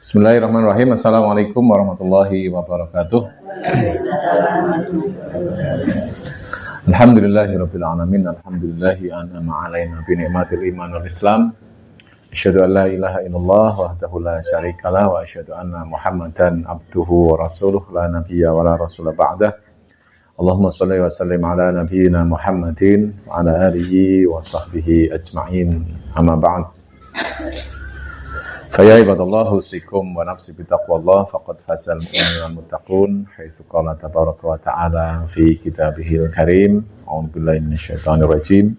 Bismillahirrahmanirrahim. Assalamualaikum warahmatullahi wabarakatuh. Alhamdulillahirabbil alamin. Alhamdulillahi an'ama 'alaina bi ni'matil iman wal islam. Asyhadu an la ilaha illallah wahdahu la syarikalah wa asyhadu anna Muhammadan abduhu wa rasuluh la nabiyya wa la rasula ba'dah. Allahumma shalli wa sallim ala nabiyyina Muhammadin wa ala alihi wa sahbihi ajma'in. Amma ba'd. Faya ibadallah usikum wa nafsi bitaqwallah faqad fazal mu'minun wal muttaqun haitsu qala tabaraka wa ta'ala fi kitabihil karim a'udzu billahi minasyaitonir rajim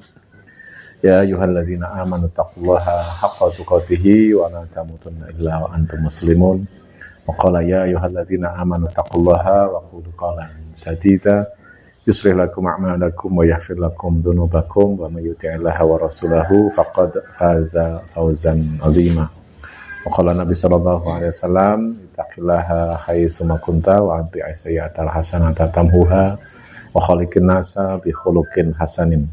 ya ayyuhalladzina amanu taqullaha haqqa tuqatih wa la tamutunna illa wa antum muslimun wa qala ya ayyuhalladzina amanu taqullaha wa qulu qawlan sadida yuslih lakum a'malakum wa yaghfir lakum dhunubakum wa may yuti'illaha wa rasulahu faqad faza fawzan 'azima. Qala Nabi sallallahu alaihi wasallam ittaqillaha haitsu ma kunta wa atbi'i sayyi'atal hasanata tamhuha wa khaliqin nasa bi khuluqin hasanin.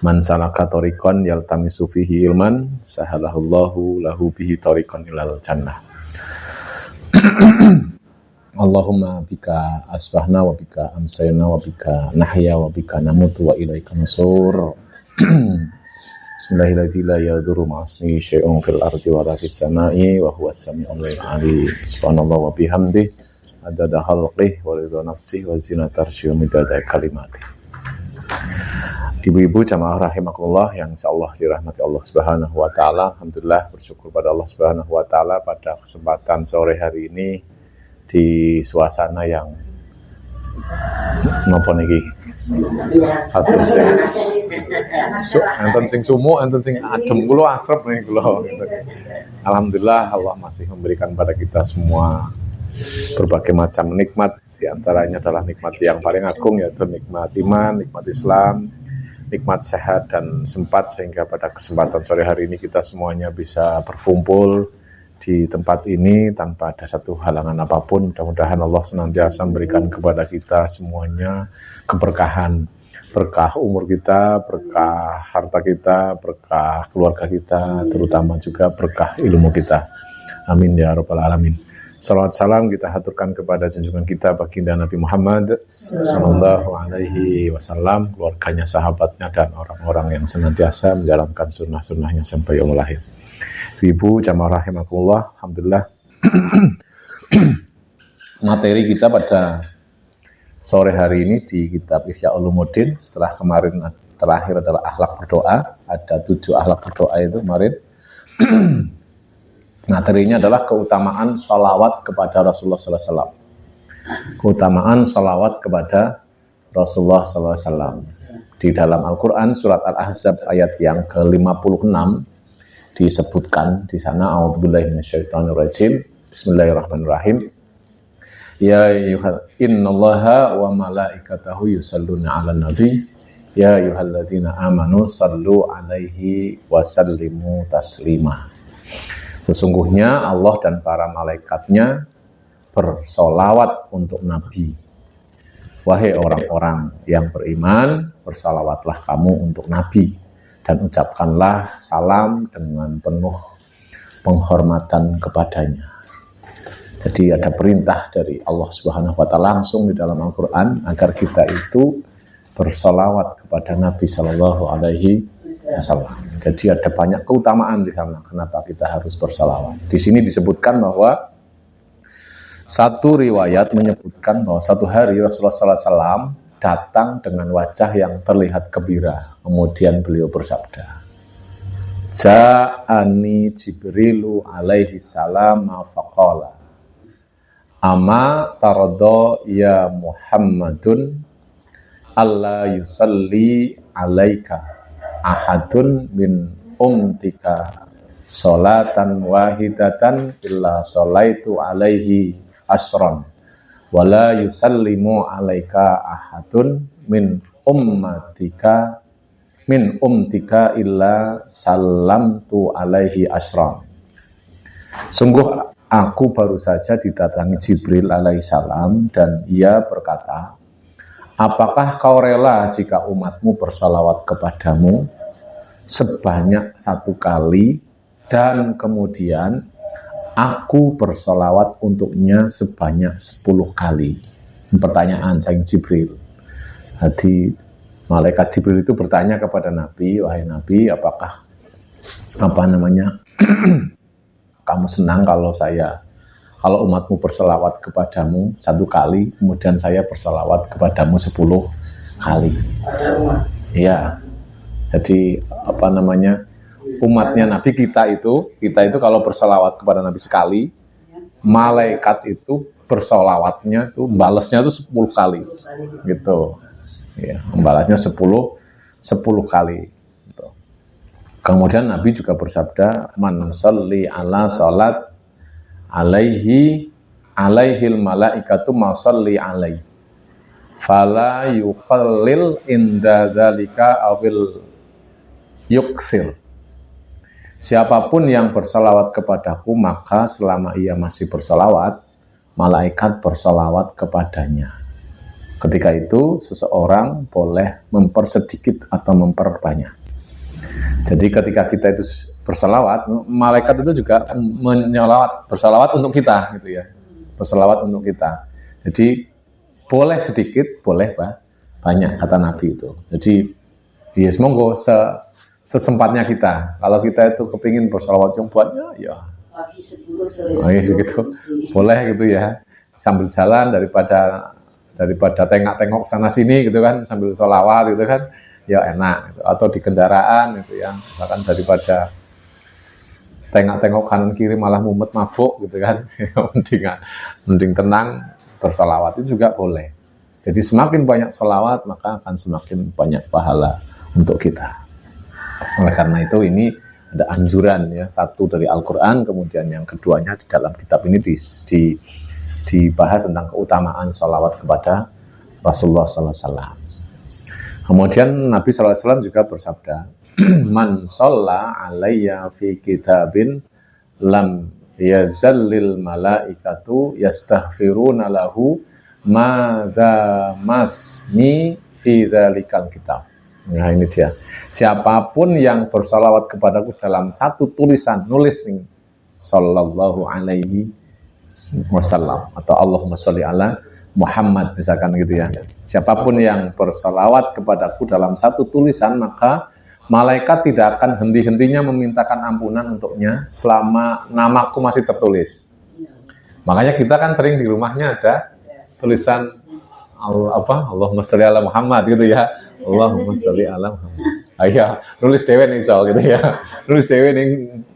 Man salaka tariqan yaltamisu fihi ilman sahalallahu lahu bihi tariqan ilal jannah. Allahumma bika asbahna wa bika amsayna wa bika nahya wa bika namutu wa ilaika nusur. Bismillahirrahmanirrahim. La yadurru ma'asmi syai'un fil ardi wa la fis sama'i wa huwas sami'ul 'alim. Subhanallah wa bihamdihi adada khalqihi wa ridha nafsihi wa zinata arsyihi wa midada kalimatihi. Ibu-ibu jamaah rahimakumullah yang insyaallah dirahmati Allah Subhanahu wa taala. Alhamdulillah bersyukur pada Allah Subhanahu wa taala pada kesempatan sore hari ini di suasana yang napa niki? Atur enten sing sumu, enten sing adem, kula asrep nih kula. Alhamdulillah Allah masih memberikan pada kita semua berbagai macam nikmat, di antaranya adalah nikmat yang paling agung yaitu nikmat iman, nikmat Islam, nikmat sehat dan sempat sehingga pada kesempatan sore hari ini kita semuanya bisa berkumpul di tempat ini tanpa ada satu halangan apapun. Mudah-mudahan Allah senantiasa memberikan kepada kita semuanya keberkahan, berkah umur kita, berkah harta kita, berkah keluarga kita, terutama juga berkah ilmu kita. Amin ya rabbal alamin. Salawat salam kita haturkan kepada junjungan kita baginda Nabi Muhammad sallallahu alaihi wasallam, keluarganya, sahabatnya, dan orang-orang yang senantiasa menjalankan sunnah-sunnahnya sampai yaumul akhir. Ibu jamaah rahimakumullah, alhamdulillah materi kita pada sore hari ini di kitab Ihya Ulumuddin. Setelah kemarin terakhir adalah akhlak berdoa, ada 7 akhlak berdoa itu kemarin. Materinya adalah keutamaan sholawat kepada Rasulullah SAW. Keutamaan sholawat kepada Rasulullah SAW. Di dalam Al-Quran surat Al-Ahzab ayat yang ke-56 disebutkan di sana, a'udzubillahi minasyaitonir rajim, bismillahirrahmanirrahim. Ya innallaha wa malaikatahu yusalluna 'alan nabi ya ayyuhalladzina amanu sallu 'alaihi wa sallimu taslima. Sesungguhnya Allah dan para malaikatnya bersolawat untuk Nabi. Wahai orang-orang yang beriman, bersolawatlah kamu untuk Nabi dan ucapkanlah salam dengan penuh penghormatan kepadanya. Jadi ada perintah dari Allah Subhanahu wa taala langsung di dalam Al-Qur'an agar kita itu bersolawat kepada Nabi sallallahu alaihi wasallam. Jadi ada banyak keutamaan di sana kenapa kita harus bersolawat. Di sini disebutkan bahwa satu riwayat menyebutkan bahwa satu hari Rasulullah sallallahu alaihi wasallam datang dengan wajah yang terlihat gembira. Kemudian beliau bersabda, Ja'ani Jibrilu alaihi salam faqala Ama tarado ya Muhammadun alla yusalli alaika ahadun min umtika sholatan wahidatan illa sholaitu alaihi asron wala yusallimu alaika ahadun min umtika illa salamtu alaihi asron. Sungguh aku baru saja didatangi Jibril alaihissalam dan ia berkata, apakah kau rela jika umatmu bersalawat kepadamu sebanyak 1 kali dan kemudian aku bersolawat untuknya sebanyak 10 kali. Pertanyaan Sayyidina Jibril. Jadi malaikat Jibril itu bertanya kepada Nabi, wahai Nabi, apakah kamu senang kalau umatmu bersolawat kepadamu 1 kali, kemudian saya bersolawat kepadamu 10 kali. Iya. Jadi umatnya Nabi kita itu kalau bersolawat kepada Nabi sekali, malaikat itu bersolawatnya itu balasnya itu 10 kali, gitu. Ya, membalasnya 10 kali. Gitu. Kemudian Nabi juga bersabda, man sholli ala sholat alaihil malaikatu ma sholli alaihi fala yuqallil inda dzalika awil yuksir. Siapapun yang bersolawat kepadaku, maka selama ia masih bersolawat, malaikat bersolawat kepadanya. Ketika itu seseorang boleh mempersedikit atau memperbanyak. Jadi ketika kita itu bersolawat, malaikat itu juga akan bersolawat untuk kita, gitu ya. Bersolawat untuk kita. Jadi boleh sedikit, boleh banyak, kata Nabi itu. Jadi ya monggo sesempatnya kita. Kalau kita itu kepingin bersolawat yang buatnya, ya pagi 10 sore gitu. Boleh gitu ya. Sambil jalan daripada tengok-tengok sana sini gitu kan, sambil sholawat gitu kan, ya enak gitu. Atau di kendaraan gitu ya, misalkan daripada tengok-tengok kanan kiri malah mumet mabuk gitu kan, mending tenang bersolawat itu juga boleh. Jadi semakin banyak sholawat maka akan semakin banyak pahala untuk kita. Oleh karena itu ini ada anjuran ya, satu dari Al-Quran, kemudian yang keduanya di dalam kitab ini dibahas tentang keutamaan sholawat kepada Rasulullah SAW. Kemudian Nabi SAW juga bersabda, man sholla alayya fi kitabin lam yazallil malaikatu yastaghfiruna lahu madza masni fi dzalikal kitab. Nah ini dia. Siapapun yang bersalawat kepadaku dalam satu tulisan, nulis sallallahu alaihi wasallam atau Allahumma sholli ala Muhammad misalkan gitu ya. Siapapun yang bersalawat kepadaku dalam satu tulisan, maka malaikat tidak akan henti-hentinya memintakan ampunan untuknya selama namaku masih tertulis. Makanya kita kan sering di rumahnya ada tulisan Allahumma sholli ala Muhammad gitu ya. Allahumma sholli ala Muhammad. Ayo, nulis dhewe ning iso gitu ya. Nulis dhewe ning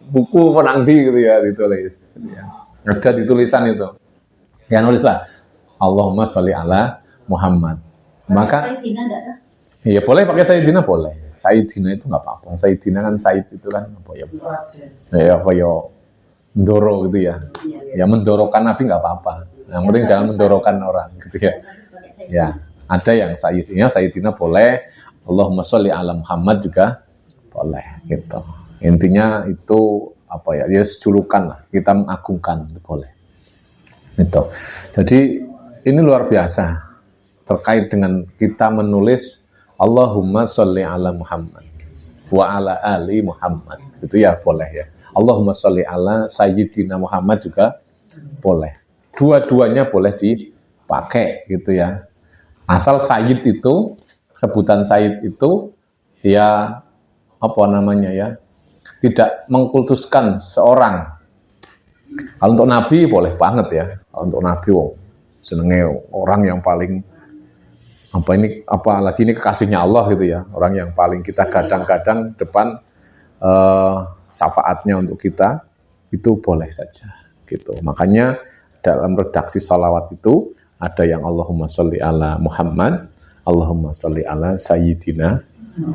buku penangdi gitu ya, ditulis gitu ya. Ada di tulisan itu. Ya nulislah Allahumma sholli ala Muhammad. Maka iya boleh pakai Sayyidina boleh. Sayyidina itu enggak apa-apa. Sayyidina kan Sayyid itu kan apa ya? Ya apa ya mendoro gitu ya. Ya mendorokan Nabi enggak apa-apa. Yang penting jangan mendorokan orang gitu ya. Ya, ada yang Sayyidina boleh. Allahumma sholli ala Muhammad juga boleh gitu. Intinya itu apa ya? Ya julukan lah, kita mengagungkan itu boleh. Itu. Jadi ini luar biasa terkait dengan kita menulis Allahumma sholli ala Muhammad wa ala ali Muhammad. Itu ya boleh ya. Allahumma sholli ala Sayyidina Muhammad juga boleh. Dua-duanya boleh dipakai gitu ya. Asal Sayyid itu, sebutan Sayyid itu ya apa namanya ya, tidak mengkultuskan seorang. Kalau untuk Nabi boleh banget ya. Kalau untuk Nabi senengnya orang yang paling apalagi ini kekasihnya Allah gitu ya, orang yang paling kita gadang-gadang depan syafaatnya untuk kita, itu boleh saja gitu. Makanya dalam redaksi sholawat itu ada yang Allahumma sholli ala Muhammad, Allahumma sholli ala Sayyidina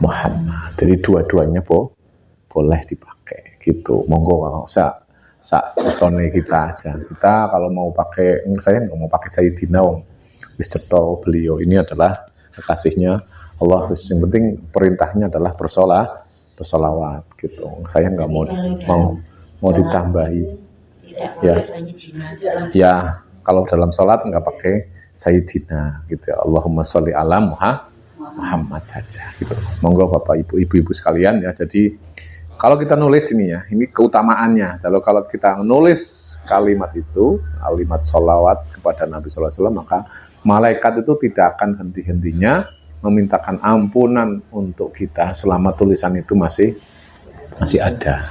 Muhammad. Jadi dua-duanya boleh dipakai gitu. Monggo kalau pesone kita aja. Kita kalau mau pakai, saya nggak mau pakai Sayyidina wis cetha beliau ini adalah kekasihnya Allah. Yang penting perintahnya adalah bersolawat gitu. Saya nggak mau ditambahi. Ya kalau dalam sholat nggak pakai Sayyidina gitu. Allahumma sholli ala Muhammad saja gitu. Monggo Bapak Ibu sekalian ya. Jadi Kalau kita nulis ini ya, ini keutamaannya. Kalau kita menulis kalimat itu, kalimat sholawat kepada Nabi SAW, maka malaikat itu tidak akan henti-hentinya memintakan ampunan untuk kita selama tulisan itu masih ada.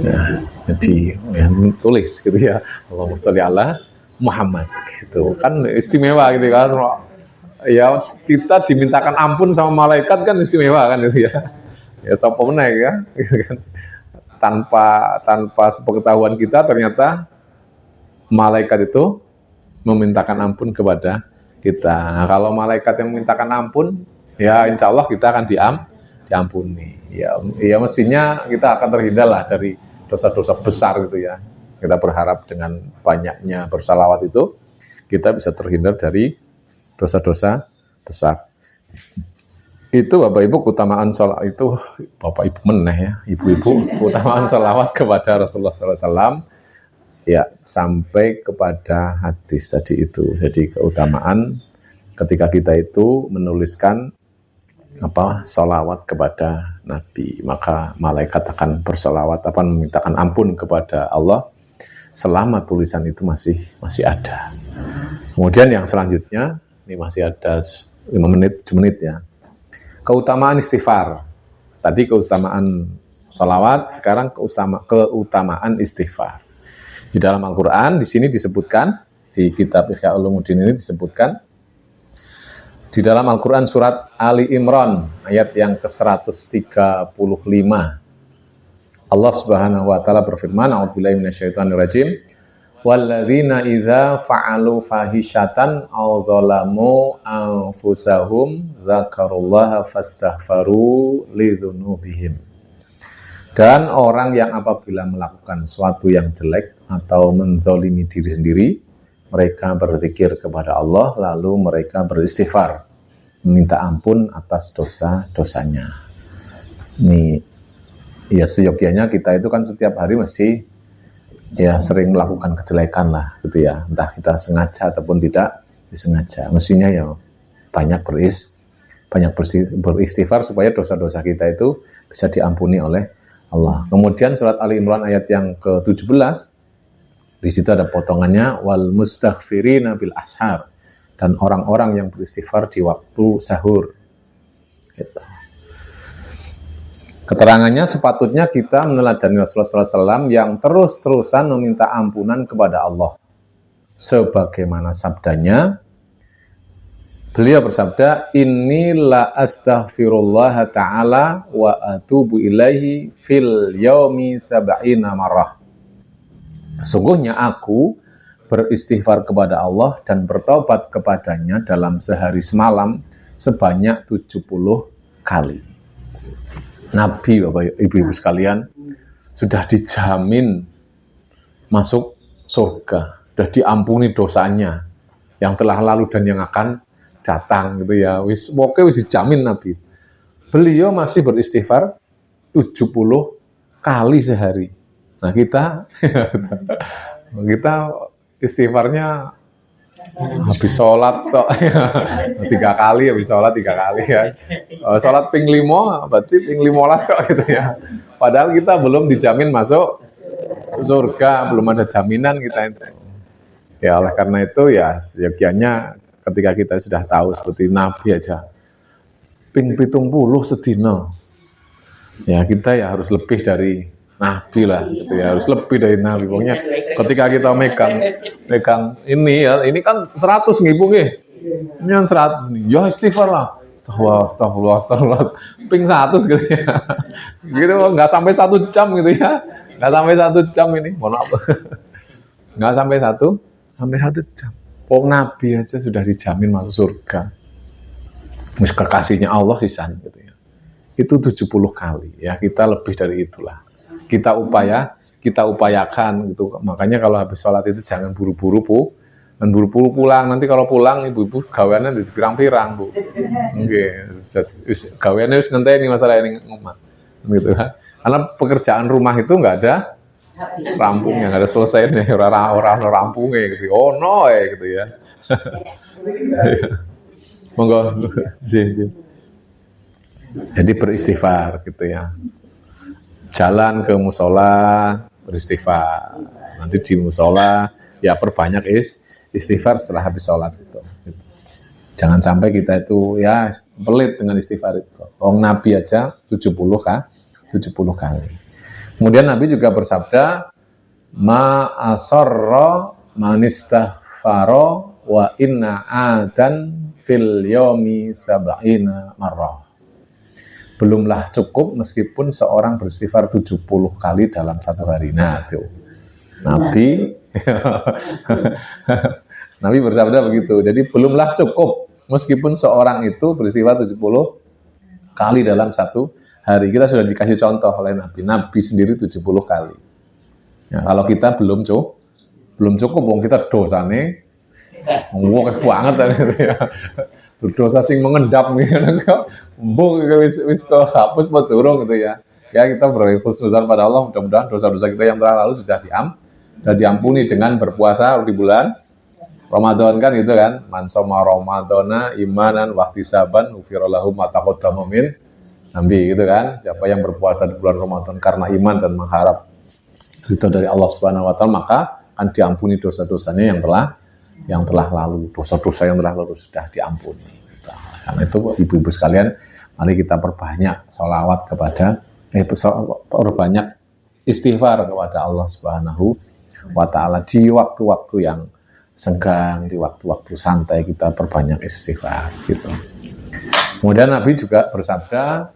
Nah, jadi tulis gitu ya, Allahumma sholli ala Muhammad gitu. Kan istimewa gitu kan. Ya kita dimintakan ampun sama malaikat kan istimewa kan gitu ya. Ya sapa meneh ya, gitu kan. Tanpa sepengetahuan kita ternyata malaikat itu memintakan ampun kepada kita. Nah, kalau malaikat yang memintakan ampun, ya insya Allah kita akan diampuni. Ya mestinya kita akan terhindar lah dari dosa-dosa besar gitu ya. Kita berharap dengan banyaknya bersalawat itu kita bisa terhindar dari dosa-dosa besar. Itu Bapak Ibu keutamaan sholat itu, Bapak Ibu meneh ya, Ibu-ibu keutamaan sholawat kepada Rasulullah SAW ya sampai kepada hadis tadi itu. Jadi keutamaan ketika kita itu menuliskan sholawat kepada Nabi, maka malaikat akan bersolawat, memintakan ampun kepada Allah selama tulisan itu masih ada. Kemudian yang selanjutnya ini masih ada 7 menit ya. Keutamaan istighfar. Tadi keutamaan sholawat, sekarang keutamaan istighfar. Di dalam Al-Quran, di sini disebutkan, di kitab Ihya Ulumuddin ini disebutkan, di dalam Al-Quran surat Ali Imran, ayat yang ke-135. Allah Subhanahu wa Ta'ala berfirman, A'udzubillahi minasyaitonir rajim. Walladzina idza fa'alu fahishatan aw dzalamu anfusahum dzakarullaha fastaghfaru lidzunubihim. Dan orang yang apabila melakukan sesuatu yang jelek atau menzalimi diri sendiri, mereka berzikir kepada Allah lalu mereka beristighfar, meminta ampun atas dosa-dosanya. Ini ya seyogyanya kita itu kan setiap hari mesti ya sering melakukan kejelekan lah gitu ya, entah kita sengaja ataupun tidak disengaja. Mestinya ya banyak beristighfar supaya dosa-dosa kita itu bisa diampuni oleh Allah. Kemudian surat Ali Imran ayat yang ke-17, di situ ada potongannya, wal mustaghfirina bil ashar, dan orang-orang yang beristighfar di waktu sahur. Gitu. Keterangannya sepatutnya kita meneladani Rasulullah SAW yang terus-terusan meminta ampunan kepada Allah. Sebagaimana sabdanya, beliau bersabda, Inni la astaghfirullah ta'ala wa atubu ilaihi fil yaumi sab'ina marrah. Sesungguhnya aku beristighfar kepada Allah dan bertaubat kepadanya dalam sehari semalam sebanyak 70 kali. Nabi, Bapak Ibu sekalian, sudah dijamin masuk surga, sudah diampuni dosanya yang telah lalu dan yang akan datang gitu ya. Wis dijamin Nabi. Beliau masih beristighfar 70 kali sehari. Nah, kita istighfarnya habis sholat kok 3 kali, habis sholat 3 kali ya. Sholat ping 5 berarti ping 15 kok gitu ya. Padahal kita belum dijamin masuk surga, belum ada jaminan kita itu. Ya oleh karena itu ya seyogyanya ketika kita sudah tahu seperti Nabi aja ping 70 sedina. Ya kita ya harus lebih dari Nabi lah gitu ya, harus lebih dari Nabi. Pokoknya ketika kita megang ini ya, ini kan 100 ngibung ya. Ini kan 100 nih. Ya istighfar lah. Astagfirullah. Ping 100 gitu ya. Gitu enggak sampai 1 jam gitu ya. Enggak sampai 1 jam ini. Mohon maaf. Enggak sampai 1 jam. Pokok Nabi aja sudah dijamin masuk surga. Mus kekasihnya Allah sih san gitu ya. Itu 70 kali ya, kita lebih dari itulah. Kita upayakan gitu. Makanya kalau habis sholat itu jangan buru-buru dan buru-buru pulang. Nanti kalau pulang ibu-ibu gaweannya di pirang-pirang Bu. Nggih, gaweannya wis ngenteni masalah ini ngomong. Gitu kan. Karena pekerjaan rumah itu enggak ada rampungnya, enggak ada selesainya, ora rampungnya gitu. Oh no gitu ya. Monggo. Jadi beristighfar gitu ya. jalan ke musola beristighfar. Nanti di musola ya perbanyak istighfar setelah habis sholat itu. Jangan sampai kita itu ya pelit dengan istighfar itu. Nabi aja 70 kali. Kemudian Nabi juga bersabda, ma asarra man istaghfara wa inna adan fil yomi sab'ina marrah. Belumlah cukup meskipun seorang beristighfar 70 kali dalam satu hari. Nah, itu Nabi Nabi bersabda begitu. Jadi belumlah cukup meskipun seorang itu beristighfar 70 kali dalam satu hari. Kita sudah dikasih contoh oleh Nabi. Nabi sendiri 70 kali. Ya, kalau kita belum cukup, wong kita dosane ngomong banget gitu ya. Dosa sing mengendap gitu. Mbok wis hapus apa durung gitu ya. Ya kita berhusnuzan pada Allah, mudah-mudahan dosa-dosa kita yang telah lalu sudah diampuni dengan berpuasa di bulan Ramadan kan gitu kan. Man shoma ramadhana imanan wa ihtisaban ghufira lahu ma taqaddama min Nabi gitu kan. Siapa yang berpuasa di bulan Ramadan karena iman dan mengharap ridho dari Allah Subhanahu wa taala, maka akan diampuni dosa-dosanya yang telah lalu. Dosa-dosa yang telah lalu sudah diampuni. Karena itu ibu-ibu sekalian, mari kita perbanyak sholawat perbanyak istighfar kepada Allah Subhanahu wa taala di waktu-waktu yang senggang, di waktu-waktu santai kita perbanyak istighfar gitu. Kemudian Nabi juga bersabda,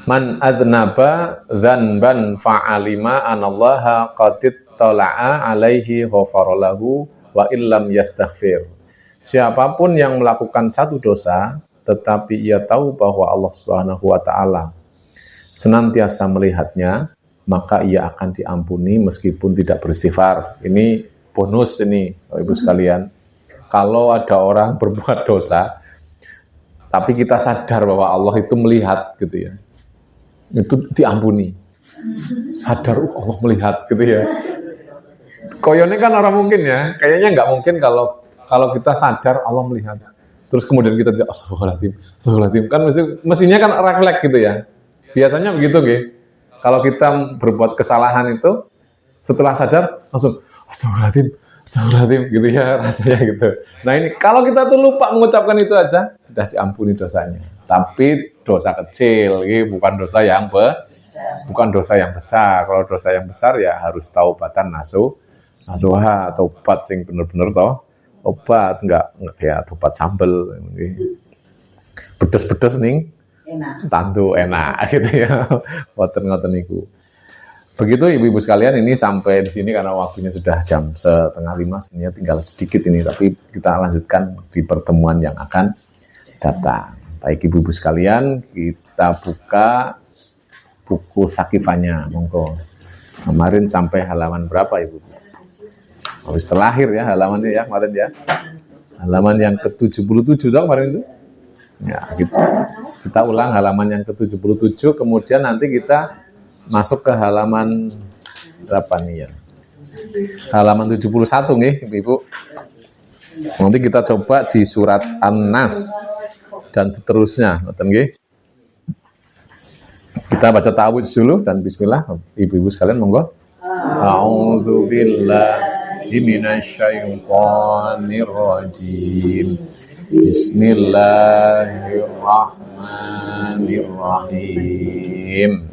man adnaba dzanban fa'alima anallaha qad tala'a alaihi ghafarallahu wa illam yastaghfir. Siapapun yang melakukan satu dosa tetapi ia tahu bahwa Allah Subhanahu wa taala senantiasa melihatnya, maka ia akan diampuni meskipun tidak beristighfar. Ini bonus ini, Ibu sekalian. Kalau ada orang berbuat dosa tapi kita sadar bahwa Allah itu melihat gitu ya, itu diampuni. Sadar Allah melihat gitu ya. Koyone kan orang mungkin ya, kayaknya nggak mungkin kalau kita sadar Allah melihat. Terus kemudian kita astagfirullahaladzim, kan mestinya kan refleks gitu ya. Biasanya begitu gitu. Kalau kita berbuat kesalahan itu setelah sadar langsung astagfirullahaladzim gitu ya rasanya gitu. Nah ini kalau kita tuh lupa mengucapkan itu aja sudah diampuni dosanya. Tapi dosa kecil, bukan dosa yang besar. Kalau dosa yang besar ya harus taubatan nasuha, taubat sing bener-bener toh. Obat enggak ya tobat sambel pedes-pedes nih tantu enak gitu ya. Ngoten niku. Begitu ibu-ibu sekalian, ini sampai di sini karena waktunya sudah jam 4:30, sebenarnya tinggal sedikit ini, tapi kita lanjutkan di pertemuan yang akan datang. Baik ibu-ibu sekalian, kita buka buku Sakifahnya, monggo. Kemarin sampai halaman berapa ibu? Habis terlahir ya halamannya ya kemarin ya. Halaman yang ke-77 dong kemarin itu. Ya, kita ulang halaman yang ke-77, kemudian nanti kita masuk ke halaman berapa nih ya? Halaman 71 nih, Ibu. Nanti kita coba di surat An-Nas dan seterusnya, ngoten nggih. Kita baca ta'awudz dulu dan bismillah. Ibu-ibu sekalian monggo. A'udzubillahi minasyaitonir rajim. Bismillahirrahmanirrahim.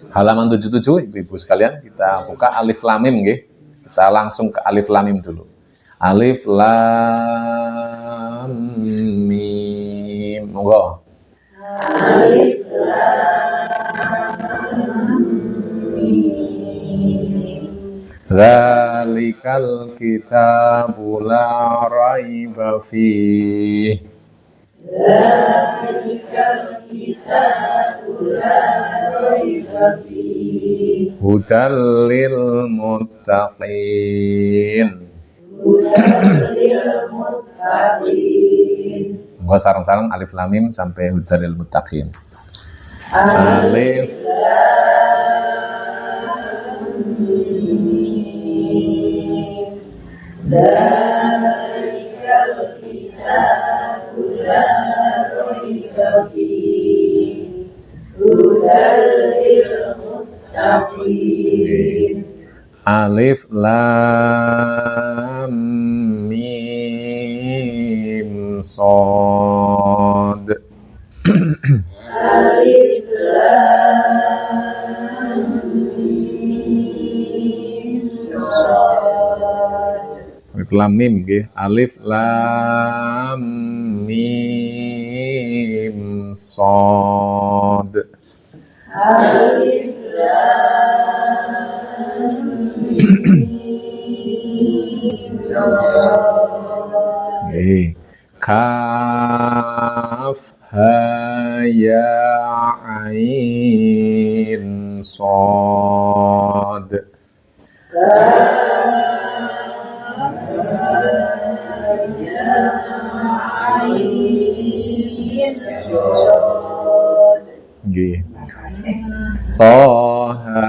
Halaman 77 Ibu sekalian, kita buka alif lam mim nggih. Kita langsung ke alif lam mim dulu. Alif lam mim. Monggo. Alif lam mim. Dzalikal kitabu la raiba fihi. Dzalikal kitabu la raiba fihi. Hudal lil muttaqin. Hudal lil muttaqin. Gua sarang-sarang alif lam mim sampai hudal lil muttaqin. Alif Dzalikal kitabu la raiba Alif lam mim shad. Alif lam mim shad. Alif lam mim nggih. Alif lam mim shad. Alif lam mim shad. Nggih. Kaf ha ya ain shad. Nggih. Toha.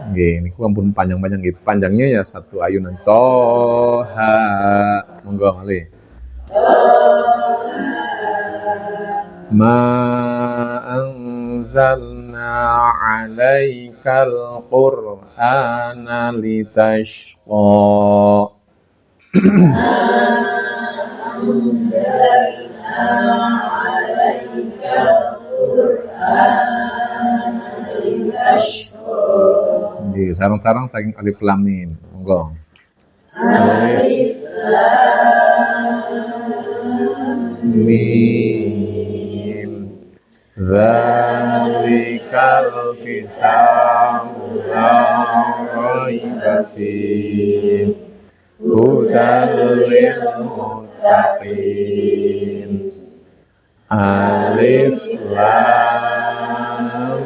Nggih, niku ampun panjang-panjang nggih. Panjangnya ya satu ayunan. Toha. Monggo malih. Ma anzalna 'alaikal qur'ana litashqa. Nggih, sareng-sareng saking alif lam mim. Monggo. Alif lam mim. Dzalikal kitabu la raiba fihi. Hudan lil muttaqin. Alif lam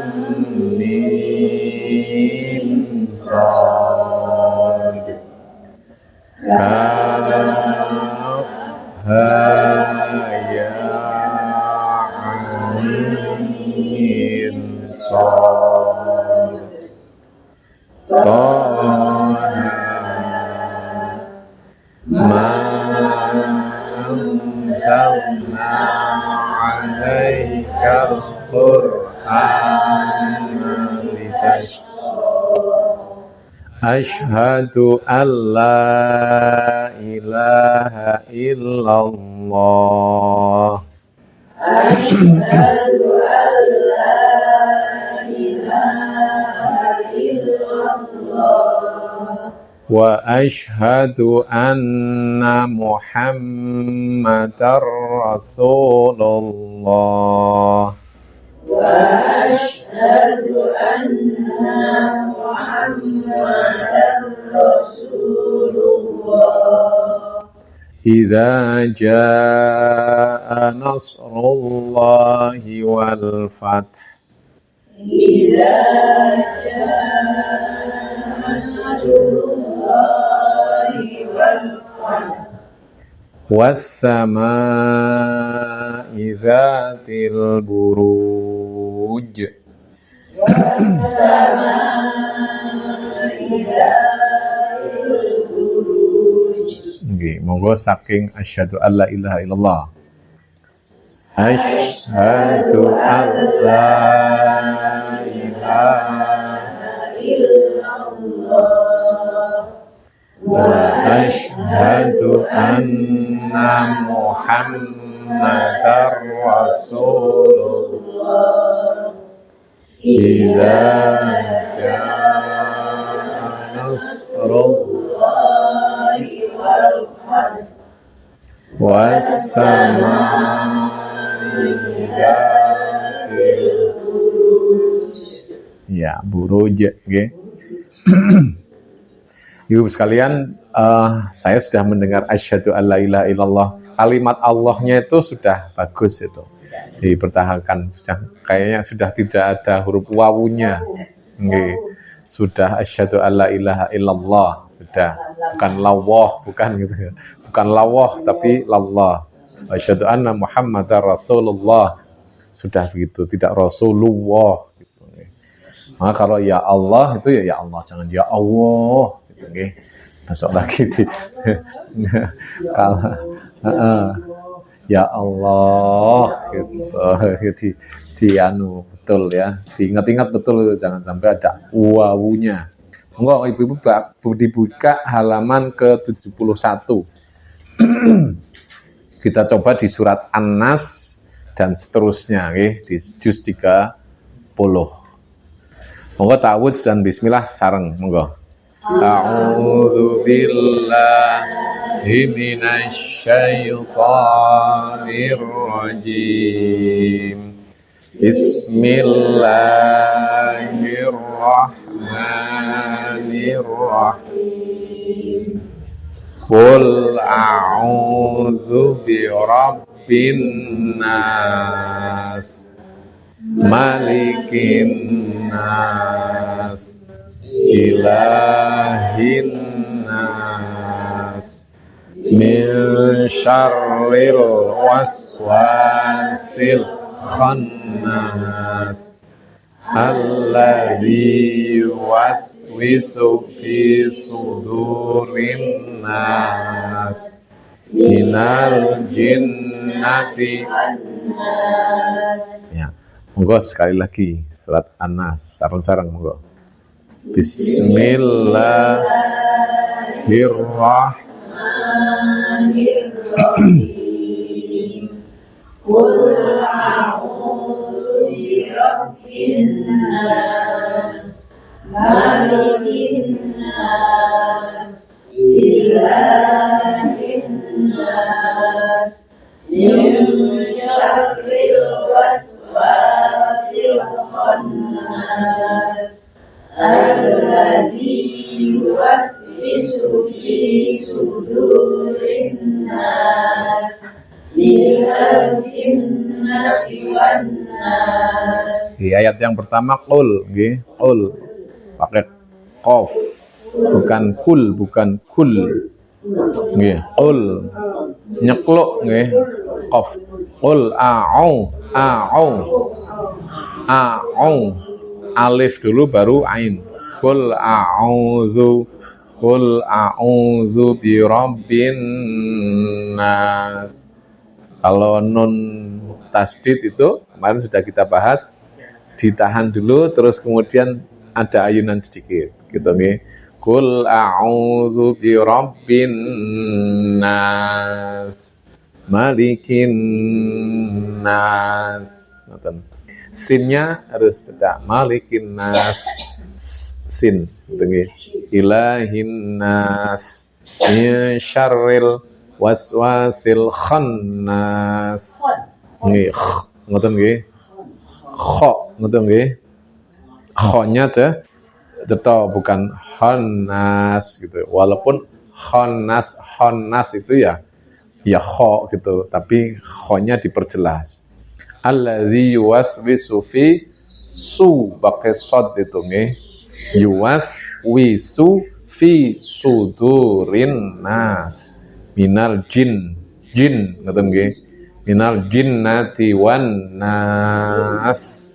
mim shad. Kaf ha ya ain shad. Taha ma anzalna 'alaikal qur'ana litashqa. Asyhadu an la ilaha illallah. Asyhadu an la ilaha illallah. Wa asyhadu anna Muhammadar Rasulullah. Wa asyhadu anna Muhammadar Rasulullah. Idza jaa nasrullahi wal fath. Idza jaa nasrullahi wal fath. Was-samaa'i dzatil buruj. Nggih, monggo saking asyhadu alla ilaha illallah. Asyhadu an la ilaha illallah. wa asyhadu anna Muhammadar Rasulullah. Idza jaa nasrullahi wal fath. Was-samaa'i dzatil buruj. Ya, buruj nggih. Ibu sekalian, saya sudah mendengar asyhadu alla ilaha illallah. Kalimat Allahnya itu sudah bagus itu. Dipertahankan, kayaknya sudah tidak ada huruf wawunya. Nggih. Sudah asyhadu alla ilaha illallah, sudah. Bukan lawah, bukan gitu ya. Bukan lawah tapi lallah. Asyhadu anna Muhammadar Rasulullah. Sudah begitu, tidak Rasulullah gitu. Maka kalau ya Allah itu ya Allah, jangan ya Allah gitu nggih. Masuk lagi di kalau ya Allah gitu. di anu betul ya, diingat-ingat betul itu, jangan sampai ada wawunya. Monggo ibu-ibu dibuka halaman ke-71. Kita coba di surat An-Nas dan seterusnya, di juz 30. Monggo ta'awudz dan bismillah sareng, monggo. A'udzu billahi minasy syaithanir rajim. Bismillahirrahmanirrahim. Qul a'udzu birabbin nas, malikin nas, ilahin nas, min syarril waswasil khannas, alladzi yuwaswisu fi sudurin nas, minal jinnati ya. Monggo sekali lagi surat An-Nas sareng-sareng monggo. Bismillahirrahmanirrahim. Qul a'udzu birabbin nas, malikin nas, ilahin nas, min syarril waswasil khannas, alladzi yuwaswisu fi sudurin nas, minal jinnati wan nas. Di ayat yang pertama qul, nggih, qul pakai qaf, bukan kul, bukan kul. Nggih, qul nyekluk nggih, qaf. Qul a'u, alif dulu baru ain. Qul a'udzu birabbin nas. Kalau nun tasdid itu kemarin sudah kita bahas, ditahan dulu terus kemudian ada ayunan sedikit gitu nih. Qul a'udzu birabbin nas, malikin nas. Sinnya harus cedak, malikin nas, sin gitu nih. Ilahin nas, min syarril waswasil khannas. Nggih, ngoten nggih. Kha, ngoten nggih. Kha-nya cetha bukan khannas gitu. Walaupun khannas itu ya kha gitu, tapi kha-nya diperjelas. Alladzi yuwaswisu fi pakai shad itu nggih. Yuwaswisu fi sudurin nas. Minal jin ngoten nggih, minal jinnati wan nas.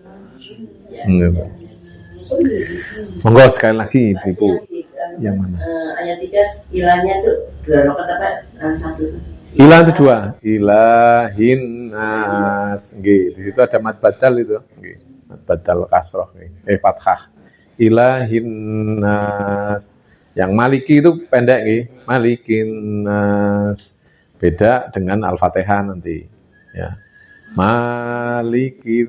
Monggo sekali lagi Ibu. Yang mana? Ayat 3 ilahnya tuh 2 rakaat apa 1? Ilah itu 2. Ilahin nas. Nggih, di situ ada mad badal itu, nggih. Mad badal kasroh nggih. Fathah. Ilahin nas. Yang maliki itu pendek nih, malikin nas. Beda dengan Al-Fatihah nanti. Ya. Maliki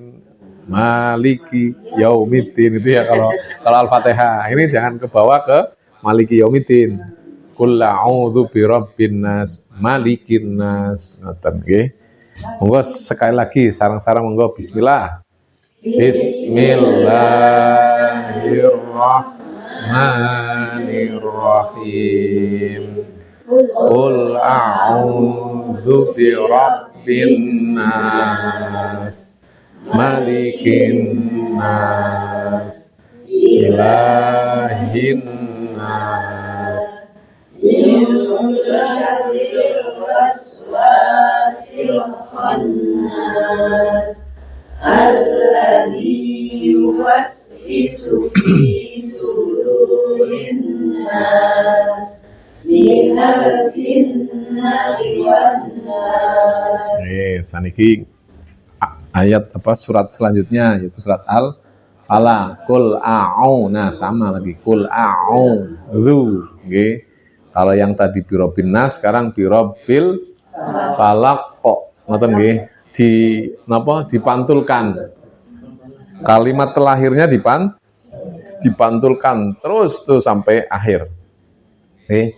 yaumiddin itu ya kalau Al-Fatihah. Ini jangan ke bawah ke maliki yaumiddin. Qul a'udzu birabbin nas, malikin nas. Ngoten nggih. Monggo sekali lagi sareng-sareng monggo bismillah. Bismillahirrahmanirrahim. Qul a'udzu birabbin nas, malikin nas, ilahin nas, min syarril waswasil khannas, alladzi yuwaswisu fi sudurin nas, minal jinnati wan nas. saniki ayat surat selanjutnya yaitu surat Al-Falaq. Qul a'udzu. Nah, sama lagi. Qul a'udzu. Nggih. Kalau yang tadi birobin nas, sekarang birobbil falaq kok. Ngoten nggih. Dipantulkan. Kalimat terakhirnya dipantulkan terus tuh sampai akhir.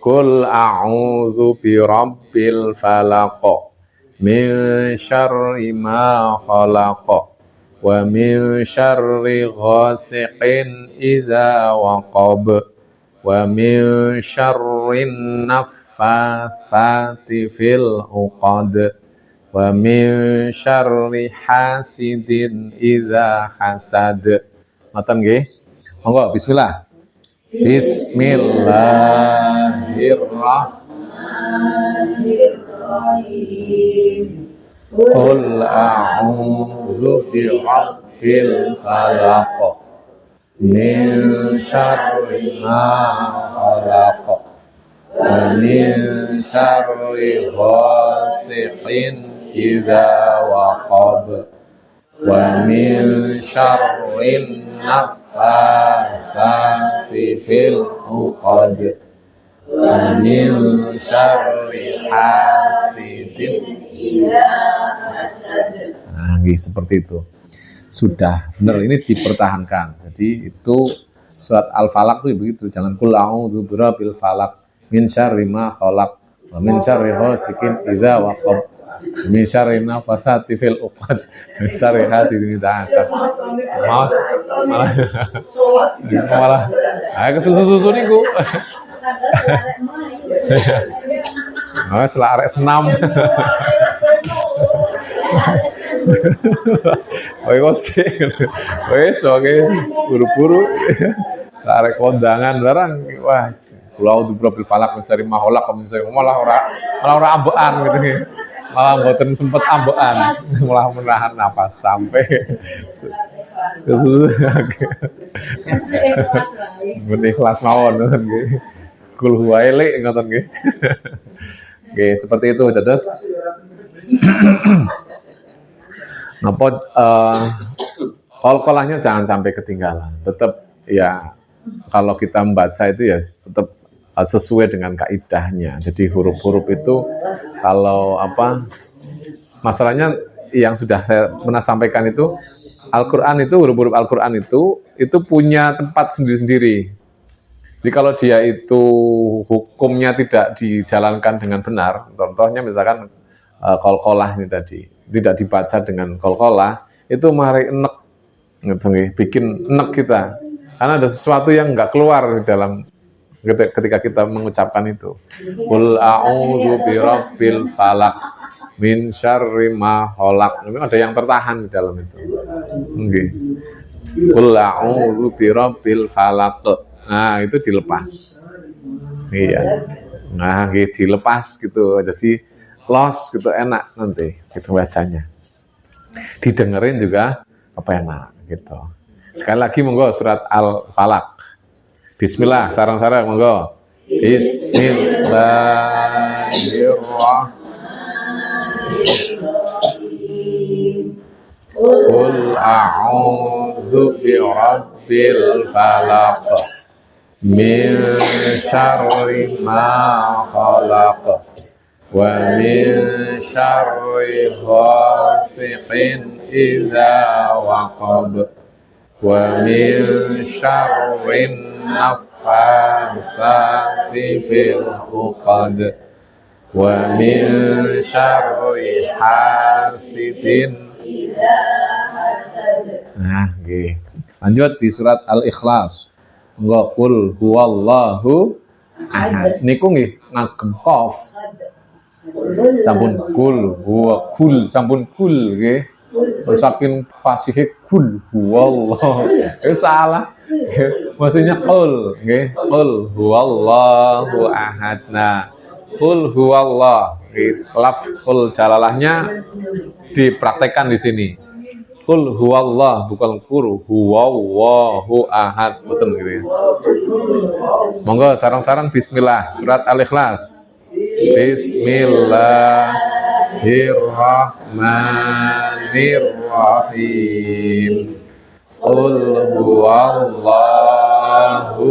Qul a'udzu birabbil falaq min syarri ma khalaq wa min syarri ghasiqin idza waqab wa min syarrin naffatsati fil 'uqad wa min syarri hasidin idza hasad. Ngoten nggih. Monggo bismillah. Bismillahirrahmanirrahim. Qul a'udzu birabbil falaq min syarri ma khalaq wa min syarri ghasiqin idza waqab wa min syarrin naffatsati fil 'uqad wa min syarri hasidin idza hasad. Nah, seperti itu. Sudah benar, ini dipertahankan. Jadi itu surat Al-Falaq itu begitu. Jangan qul a'udzu birabbil falaq min syarri ma khalaq wa min syarri ghasiqin idza waqab min syarri naffatsati fil 'uqad min syarri hasidin idza hasad. Malah kesusu-susu niku. Selarek senam. Wes oke, buru-buru. Selarek kondangan barang. Wah, pulau di Birabbil Falaq mencari maholak, malah ora ambekan gitu nih. Malah mboten sempet ambekan, malah menahan napas sampai ikhlas mawon ngoten nggih. Kul huwa ele ngoten nggih. Nggih, seperti itu dados. Napa kol-kolahnya jangan sampai ketinggalan. Tetap ya kalau kita membaca itu ya tetap sesuai dengan kaidahnya. Jadi huruf-huruf itu kalau masalahnya yang sudah saya pernah sampaikan itu Al-Qur'an itu huruf-huruf Al-Qur'an itu punya tempat sendiri-sendiri. Jadi kalau dia itu hukumnya tidak dijalankan dengan benar, contohnya misalkan kol-kolah ini tadi tidak dibaca dengan kol-kolah, itu mari enek, bikin enek kita, karena ada sesuatu yang nggak keluar di dalam ketika kita mengucapkan itu. Qul a'udzu birabbil falaq min syarri ma khalaq. Itu ada yang tertahan di dalam itu. Nggih. Qul a'udzu birabbil falaq. Nah, itu dilepas. Iya. Nah, gitu dilepas gitu. Jadi los gitu enak nanti gitu bacanya. Didengerin juga enak gitu. Sekali lagi monggo surat Al-Falaq. Bismillah, sarang-sarang monggo. Bismillahirrahmanirrahim. Qul a'udzu birabbil falaq min syarri ma khalaq wa min syarri ghasiqin idza waqab wa min syarrin naffatsati fil 'uqad wa min syarri hasidin idza hasad. Nah, nggih. Lanjut di surat Al-Ikhlas. Monggo qul huwallahu ahad. Niku nggih ngagem qaf. Sampun kul huwa kul sampun kul nggih. Saking fasih kul huwallah. Salah. Maksudnya qul nggih. Qul huwallahu ahad. Nah, qul huwallah. Lafzul jalalahnya dipraktekkan di sini. Qul huwallah bukan qul huwallahu ahad, betul gitu ya. Monggo sarang-sarang bismillah surat Al-Ikhlas. Bismillahirrahmanirrahim. Bismillahirrahmanirrahim. Qul huwallahu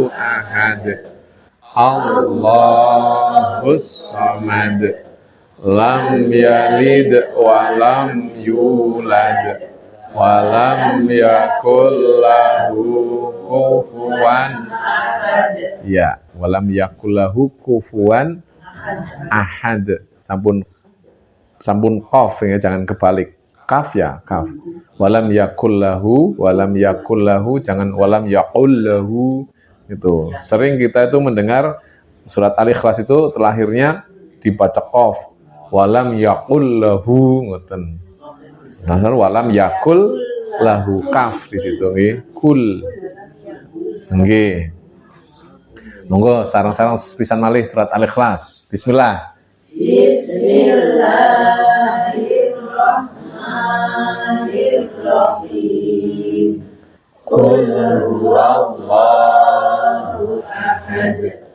ahad. Allahus samad. Lam yalid wa lam yulad wa lam yakul lahu kufuwan ya, wa lam yakul lahu kufuwan ahad. Sampun qaf ya, jangan kebalik. Kaf ya, kaf. Walam yakul lahu, jangan walam yakul lahu. Itu. Sering kita itu mendengar surat Al-Ikhlas itu terakhirnya dibaca qaf. Walam yakul lahu ngoten. Nah, walam yakul lahu, kaf di situ nggih. Kul. Nggih. Monggo sareng-sareng pisan malih surat Al-Ikhlas. Bismillah. Bismillahirrahmanirrahim. Qul huwallahu ahad.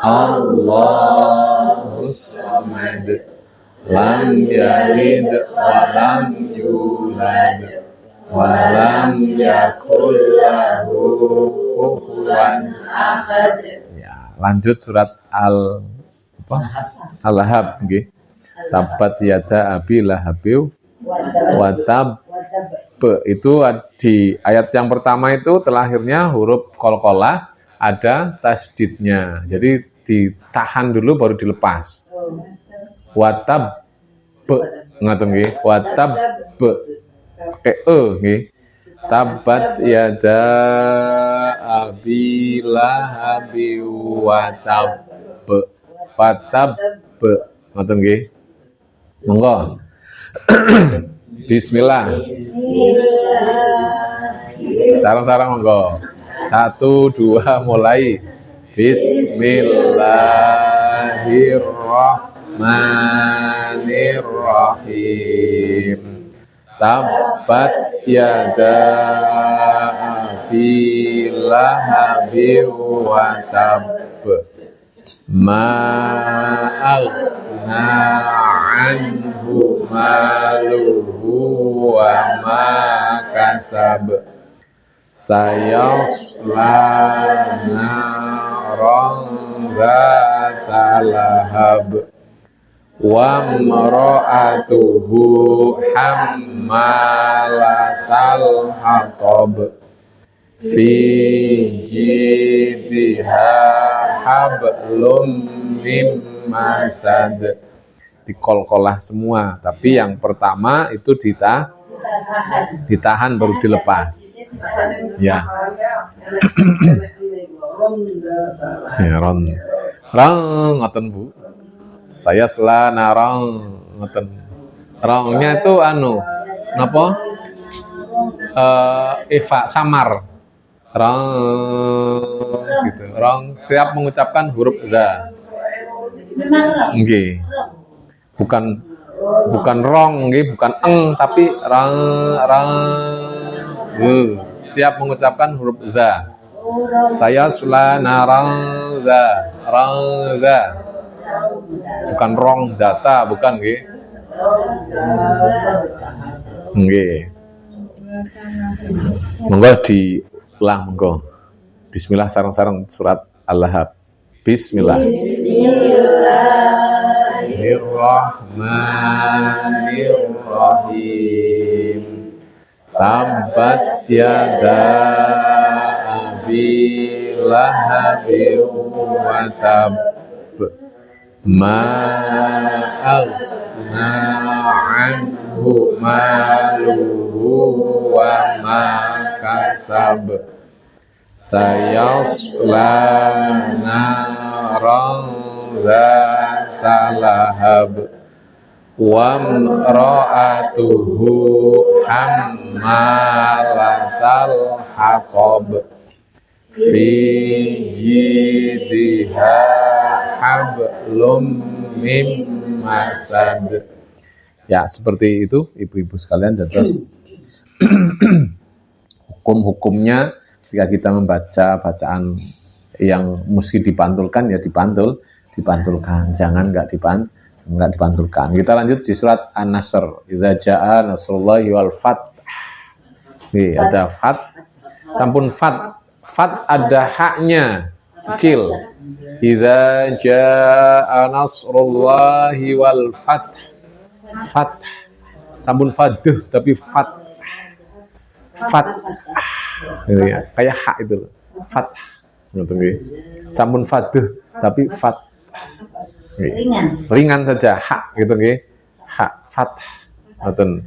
Allahus samad. Lam yalid wa lam yulad wa lam yakul lahu kufuwan Ahad. ya. Lanjut surat Al-Lahab nggih. Tabat yada abi lahabiu wa tab. Itu di ayat yang pertama itu terakhirnya huruf qalqalah ada tasdidnya. Jadi ditahan dulu baru dilepas. Watab ngaten nggih, watab nggih. Tabat yada abi lahabi watab. Watab ngaten nggih. Monggo. Bismillah. Sarang-sarang monggo. 1, 2 mulai. Bismillahirrahmanirrahim. Tabat yada abi lahabi wa tab. Ma aghna anhu maluhu wa ma kasab. Sayasla naran dzata lahab wa imra'atuhu hammalatal hatab fi jidha hablum mim masad. Dikolkolah semua, tapi yang pertama itu ditahan baru dilepas. Ya. Ya, ron ngoten Bu. Saya narang ngoten. Rongnya itu napa? Eva samar. Rong gitu. Rong siap mengucapkan huruf za. Nggih. Bukan rong nggih, bukan tapi rang. Siap mengucapkan huruf za. Saya narang za. Rang za. Bukan rong data, bukan nggih. Nggih. Monggo diulang monggo. Bismillah sareng-sareng surat Al-Lahab. Bismillah. Bismillahirrahmanirrahim. Tabat yada abi lahabi wa tab. Ma aghna anhu maluhu wa ma kasab. Sayasla naran dzata lahab wa imra'atuhu hammalatal hatab fi jidha hablum mim masad. Ya, seperti itu ibu-ibu sekalian. Dan terus hukum-hukumnya ketika kita membaca bacaan yang mesti dipantulkan ya dipantulkan, jangan nggak enggak dipantulkan. Kita lanjut di surat An-Nasr. Idza jaa nasrullahi wal fath. Nih, ada fat. Sampun fat. Fat ada haknya. Kil. Idza jaa nasrullahi wal fath. Fat. Sampun faduh tapi fat. Fat. Gitu ya. Kayak hak itu loh. Fat. Sampun faduh tapi fat. Ringan saja, hak gitu nggih. Hak fath. Ngoten.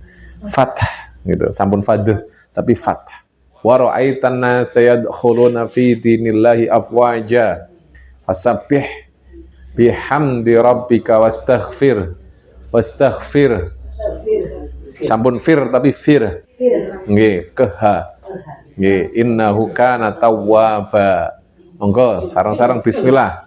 Fath gitu. Sampun faduh tapi fath. Wa ra'aitan nasa yadkhuluna fi dinillahi afwaja. Fasabbih bihamdi rabbika wastaghfir. Wastaghfir. Sampun fir tapi fir. Nggih, keha. Nggih, innahu kana tawwaba. Monggo sareng-sareng bismillah.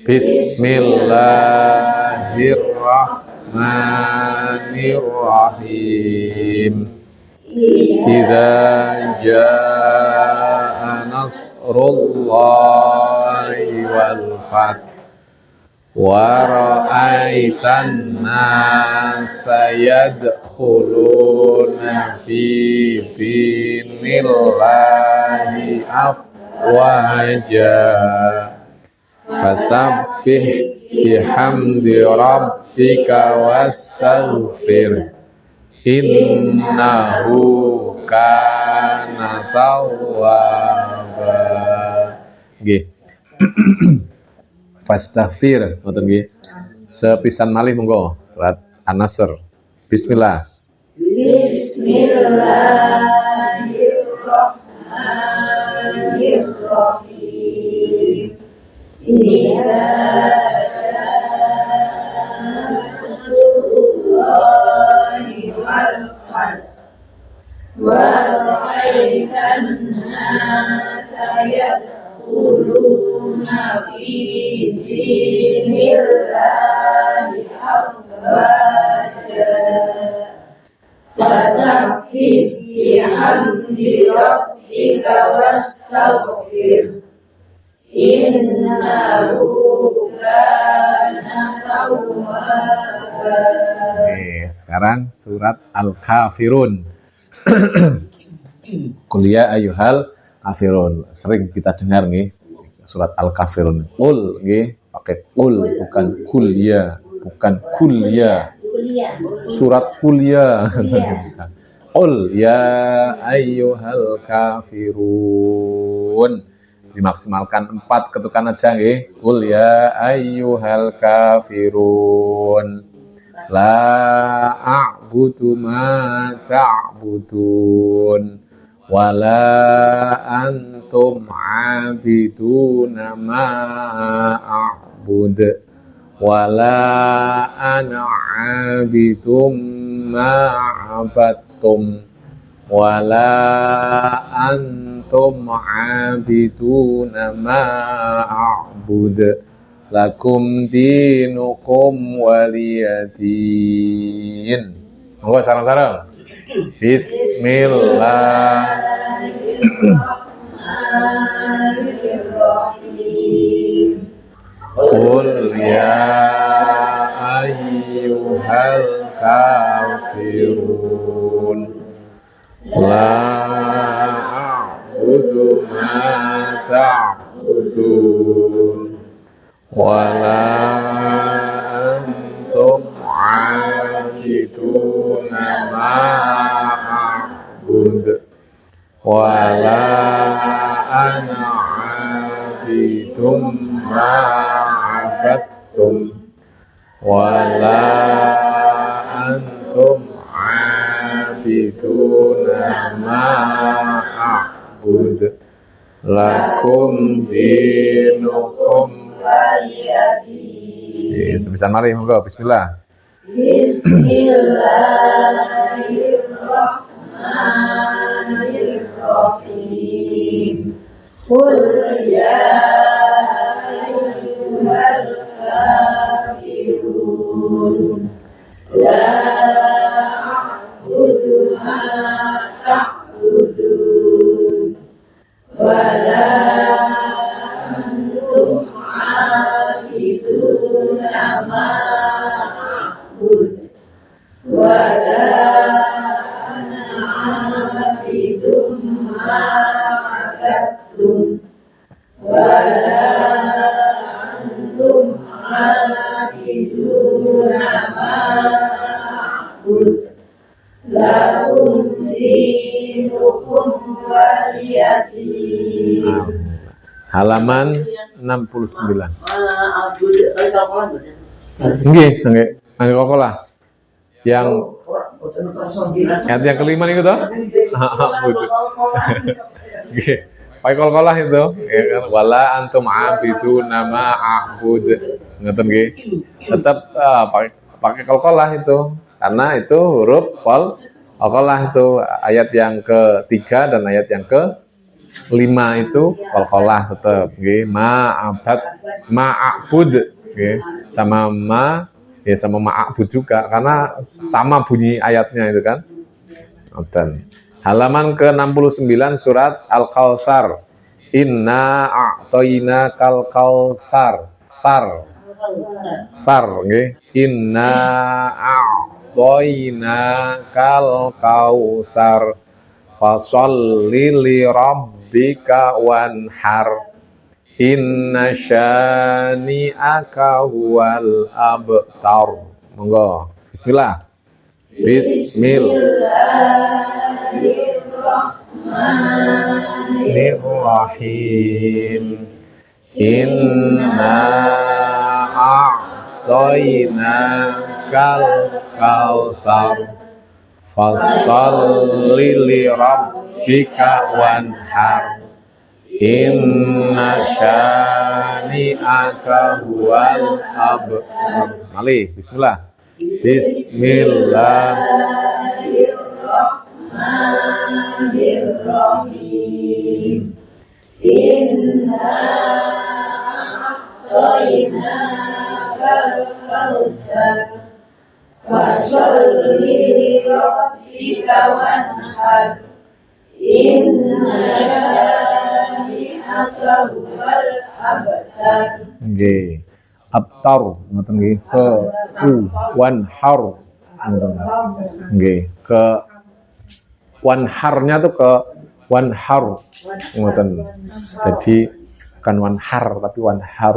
Bismillahirrahmanirrahim. Idza jaa nasrullahi wal fath wa ra'aitan nasa yadkhuluna fi dinillahi afwaja. Fasabbih bihamdi rabbika wastaghfir. Innahu kana tawwaba. Nggih. Fastaghfir, ngoten nggih. Sepisan malih monggo surat An-Nasr. Bismillah. Bismillahirrahmanirrahim. Idza nasrullahi wal fath wa ra'aitan nasa yadkhuluna fi dinillahi afwaja. Fasabbih bihamdi rabbika wastaghfir. Innahu kana tawwaba. Oke, sekarang surat Al-Kafirun. Kuliah ayyuhal kafirun. Sering kita dengar nih surat Al-Kafirun. Qul nggih, pakai qul bukan kuliah, bukan kuliah. Surat kuliah. Qul ya ayyuhal kafirun. Dimaksimalkan 4 ketukan aja nggih. Qul ya ayyuhal kafirun. La a'budu ma ta'budun wala antum 'abiduna ma a'bud wala ana 'abidum ma 'abadtum wala antum 'abiduna ma a'bud lakum dinukum waliyadin. Monggo sareng-sareng. Bismillahirrahmanirrahim. Qul ya ayyuhal kafirun. La a'budu ma ta'budun wala antum 'abiduna ma a'bud wala ana 'abidum ma 'abadtum wala antum 'abiduna ma a'bud lakum dinukum. Sebisa mari monggo bismillah. Bismillahirrahmanirrahim. Qul ya ayyuhal kafirun. La a'budu ma ta'budun wala antum 'abiduna ma dinukum waliyadin. Halaman 69. Abu kalau Nggih, nggih. Nggih kok lah. Yang ayat yang kelima nih toh? Nggih. Pakai kol-kolah itu, ya kan? Wala antum abidu nama a'bud. Ngoten nggih. Tetap pakai kol-kolah itu. Karena itu huruf kol-kolah itu ayat yang ketiga dan ayat yang kelima itu kol-kolah tetap nggih. Ma'abud nggih. Sama ya sama ma'abud juga karena sama bunyi ayatnya itu kan. Ngoten. Halaman ke-69 surat Al-Kautsar. Inna a'toina kal kautsar. Far nggih. Inna a'toina kal kautsar. Fasholli li rabbika wanhar. Inna syani'aka huwal abtar. Monggo. Bismillah. Bismillahirrahmanirrahim. Inna a'toina kal kautsar. Fasholli li rabbika wanhar. Inna syani'aka huwal abtar. Malih, bismillah. Bismillahirrahmanirrahim. Inna a'tainakal kautsar. Fasholli li rabbika wanhar. Inna syani'aka huwal abtar. Nggih. Abtar ngoten nggih ke wanhar ngoten. Nggih, ke wanharnya tuh ke wanhar ngoten. Jadi bukan wanhar tapi wanhar.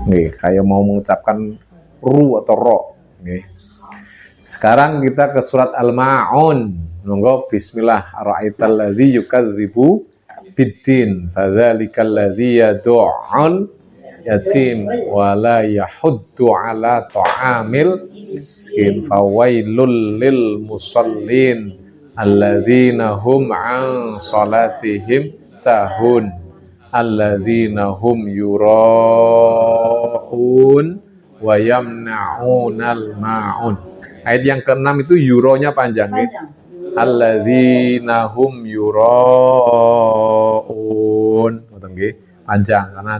Nggih, kayak mau mengucapkan ru atau ro nggih. Sekarang kita ke surat Al-Ma'un. Monggo bismillah. Ara'aital ladzi yukadzibu biddin fadzalikal ladzi yad'ul yatim wala yahuddu ala ta'amil miskin fawailul lil musallin alladzina hum an salatihim sahun alladzina hum yura'un wa yamna'unal ma'un. Ayat yang ke-6 itu yuronya panjang ya. Alladzina hum yura'un. Panjang karena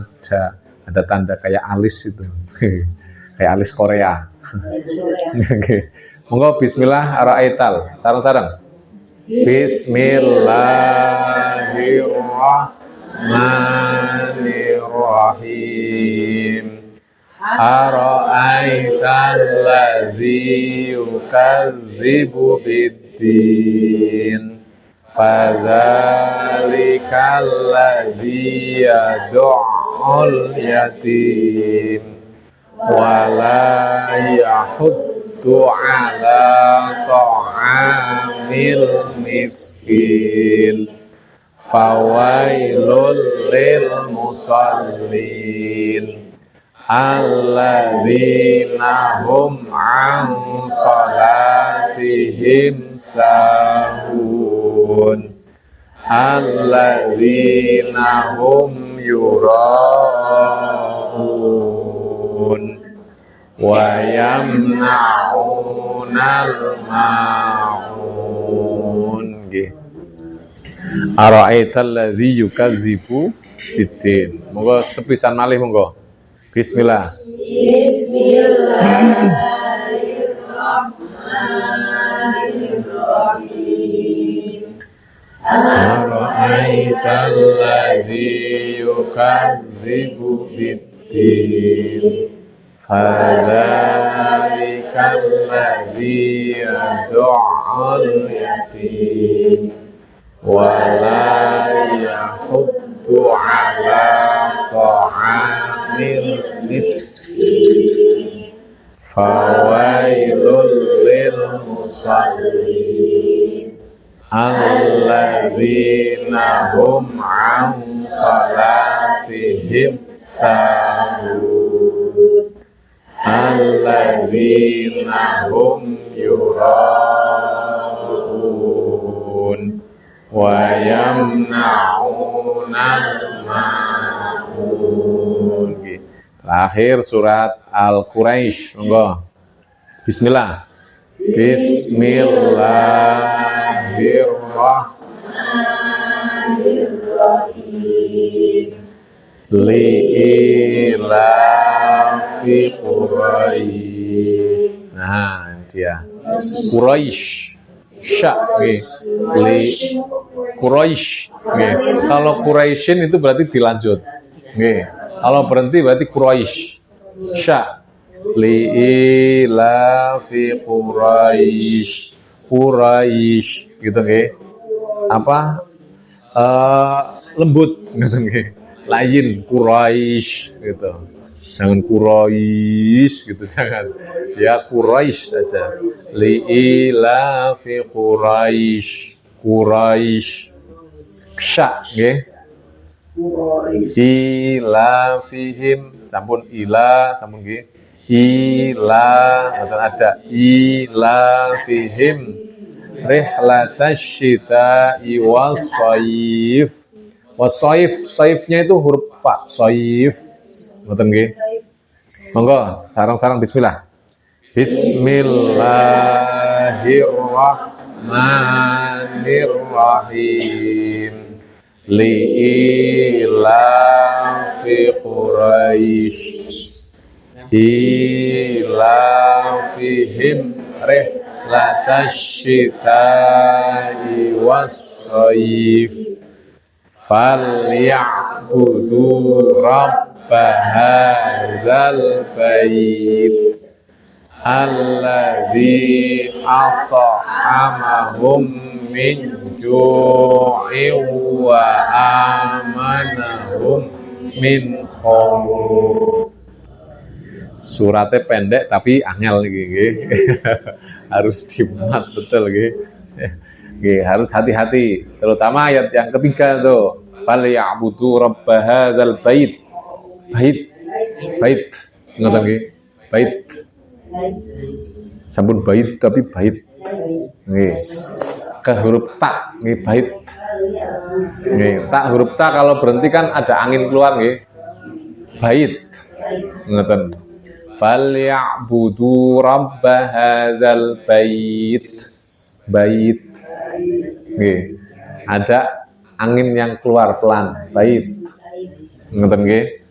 ada tanda kayak alis itu. Kayak alis Korea. Monggo bismillah ara'aital. Sareng-sareng. Bismillahirrahmanirrahim. Ara'aital ladzi yukadzibu biddin. Fadzalikal ladzi yad'ul yatim wala yahuddu ala ta'amil miskin fawailul lil musallin alladzina hum an salatihim sahun alladzina hum yura'un wa yamna'unal ma'un. Ara'aital ladzi yukadzibu biddin. Monggo sepisan malih monggo. Bismillah. Bismillahirrahmanirrahim. Ara'aital ladzi yukadzibu biddin. Fadzalikal ladzi yad'ul yatim wala yahuddu ala ta'amil miskin fawailul lil musallin alladzina hum an salatihim sahun alladzina hum yura'un wa yamna'unal ma'un. Terakhir surat Al-Quraisy, monggo. Bismillah. Bismillahirrahmanirrahim. Li'ilafi Quraisy. Nah, dia. Quraisy. Sya, li Quraisy. Kalau Quraisyin itu berarti dilanjut. Kalau berhenti berarti Quraisy. Sya. Li'ilafi Quraisy. Quraisy gitu nggih. Apa? Lembut gitu nggih. Lain Quraisy gitu. Jangan Quraisy gitu, jangan. Ya Quraisy saja. Li'ilafi Quraisy. Quraisy. Sya nggih. Ilafihim sampun ila sampun nggih. Ila ada ilafihim rihlatash syita'i was-shaif. Was-shaif, shaifnya itu huruf fa, shaif. Ngoten nggih. Monggo sarang-sarang bismillah. Bismillahirrahmanirrahim. Li'ilafi Quraisy. Ilafihim rihlatash syita'i was-shaif. Falya'budu rabba hadzal bait alladzi at'amahum min ju'in wa amanahum min khauf. Suratnya pendek tapi angel nggih. Harus dimuat betul nggih. Harus hati-hati, terutama ayat yang ketiga tuh. Falya'budu rabb hadzal bait. Bait. Ngoten nggih. Bait. Sampun bait tapi bait. Nggih. Ke huruf ta nggih bait. Nggih, ta huruf ta kalau berhenti kan ada angin keluar nggih. Bait. Ngoten. Falya'budu rabb hadzal bait. Bait. Nggih. Ada angin yang keluar pelan, bait. Ngoten nggih.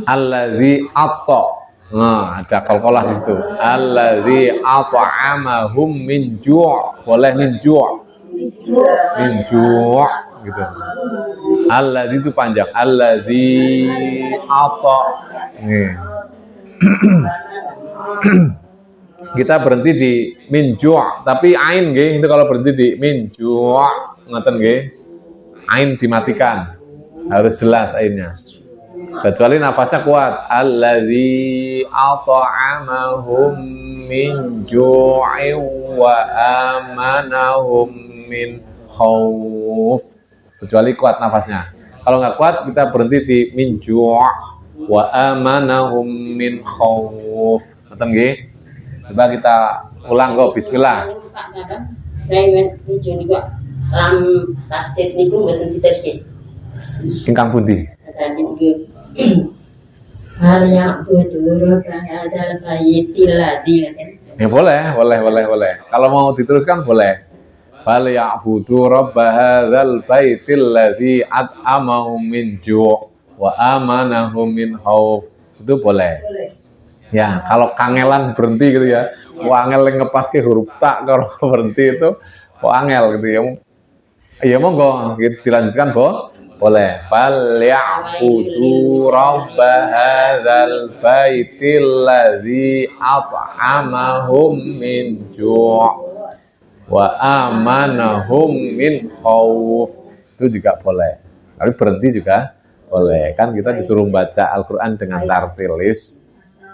Allazi atta. Nah, ada qalqalah di situ. Allazi at'amahum min ju'. Boleh min ju'. Min ju' gitu. Allazi itu panjang. Allazi atta. Nih. Kita berhenti di min ju', tapi ain nggih itu kalau berhenti di min ju' ngoten nggih. Ain dimatikan. Harus jelas ainnya. Kecuali nafasnya kuat. Allazi at'amahum min ju'in wa amanahum min khauf. Kecuali kuat nafasnya. Kalau nggak kuat kita berhenti di min ju' wa amanahum min khauf. Ngoten nggih? Coba kita ulang kok, bismillah. Lam tasdid niku mboten ditasdid. Ingkang pundi? Tadi niku hal yang butuh hadzal baitil ladzi. Ya boleh. Kalau mau diteruskan boleh. Fal ya'budu rabb hadzal baitil ladzi at'amahum min ju' wa amanahum min khauf. Itu boleh. Ya, kalau kangelan berhenti gitu ya. Angel yang ngepaske huruf tak kalau berhenti itu kok angel gitu ya. Ya monggo gitu, dilanjutkan boleh. Fal ya'budu rabb hadzal baitil ladzi at'amahum min ju' wa amanahum min khauf. Itu juga boleh. Tapi berhenti juga boleh. Kan kita disuruh baca Al-Qur'an dengan tartilis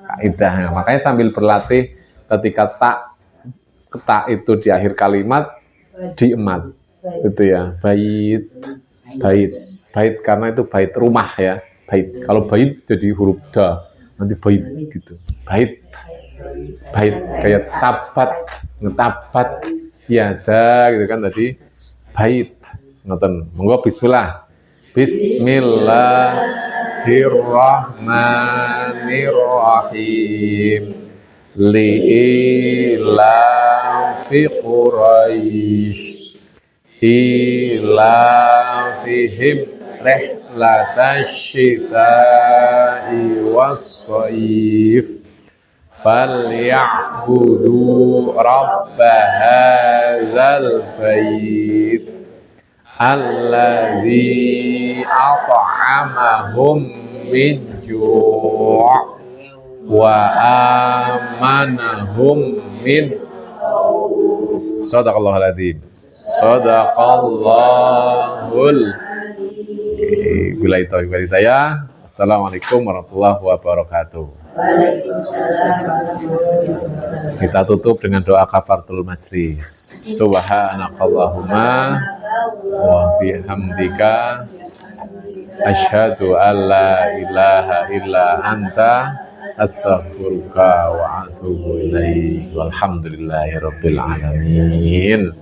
kaidahnya. Makanya sambil berlatih ketika tak itu di akhir kalimat Diemat. Itu ya, bait. Karena itu bait rumah ya. Bait. Kalau bait jadi huruf da, nanti bait gitu. Bait kayak ngetapat yada gitu kan tadi. Bait. Ngoten. Monggo bismillah. Bismillahirrahmanirrahim. Li'ilafi Quraisy ilafihim rihlatash syita'i was-shayf falyabudu rabba hadzal bait alladzi at'amahum min ju' wa amanahum min sadaqallahul adzim. Sadaqallahul billahi taufiq wal hidayah. Assalamualaikum warahmatullahi wabarakatuh. Kita tutup dengan doa kafaratul majlis. Subhanakallahumma wa bihamdika asyhadu an la ilaha illa anta astaghfiruka wa atubu ilaik. Walhamdulillahirabbil alamin.